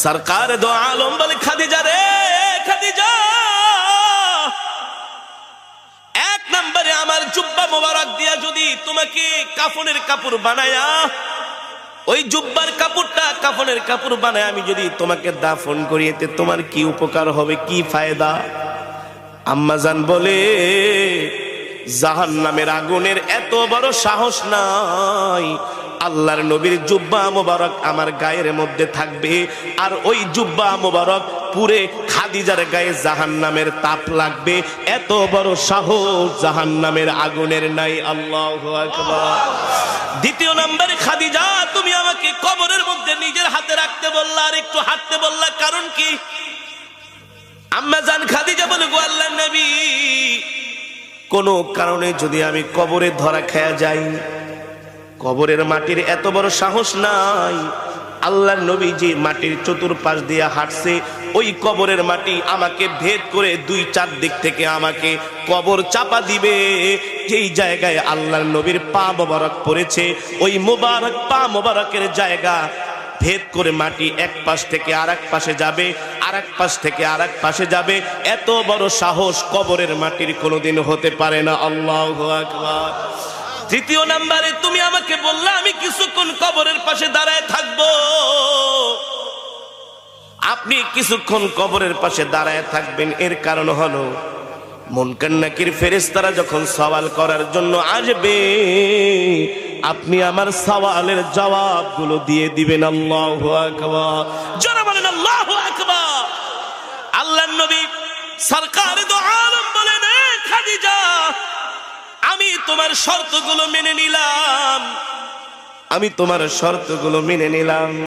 সরকার দো আলম বলে, খাদিজা রে খাদিজা, এক নম্বরে আমার জুব্বা মোবারক দিয়া যদি তোমাকে কাফনের কাপড় বানায়া, ওই জুব্বার কাপড়টা কাফনের কাপড় বানায় আমি যদি তোমাকে দাফন করিয়েতে তোমার কি উপকার হবে, কি ফায়দা? আম্মাজান বলে, জাহান্নামের আগুনের এত বড় সাহস নাই। আল্লাহর নবীর জুব্বা মোবারক আমার গায়ের মধ্যে থাকবে, আর ওই জুব্বা মোবারক পুরে খাদিজার গায়ে জাহান্নামের তাপ লাগবে, এত বড় সাহস জাহান্নামের আগুনের নাই। আল্লাহু আকবার। দ্বিতীয় নম্বরে, খাদিজা তুমি আমাকে কবরের মধ্যে নিজের হাতে রাখতে বললা, আর একটু হাঁটতে বললা, কারণ কি? আম্মাজান খাদিজা বলে, গো আল্লাহর নবী, কোন কারণে যদি আমি কবরে ধরা খেয়া যাই, কবরের মাটির এত বড় সাহস নাই। আল্লাহর নবী যে মাটির চতুর্পাশ দিয়ে হাঁটছে, ওই কবরের মাটি আমাকে ভেদ করে দুই চার দিক থেকে আমাকে কবর চাপা দিবে। যেই জায়গায় আল্লাহর নবীর পা মোবারক পড়েছে, ওই মোবারক পা মোবারকের জায়গা ভেদ করে মাটি এক পাশ থেকে আরেক পাশে যাবে, আরেক পাশ থেকে আরেক পাশে যাবে। এত বড় সাহস কবরের মাটির কোনোদিন হতে পারে না। আল্লাহু আকবার। তৃতীয় নম্বরে, তুমি আমাকে বললা আমি কিছুক্ষণ কবরের পাশে দাঁড়ায় থাকবো। আপনি কিছুক্ষণ কবরের পাশে দাঁড়ায় থাকবেন, এর কারণ হলো মুনকার নাকির ফেরেশতারা যখন সওয়াল করার জন্য আসবে, আপনি আমার সওয়ালের জবাবগুলো দিয়ে দিবেন। আল্লাহু আকবার। যারা বলেন আল্লাহু আকবার। আল্লাহর নবী সরকার দো আলম বলেন, খাদিজা আমি তোমার শর্তগুলো মেনে নিলাম, আমি তোমার শর্তগুলো মেনে নিলাম।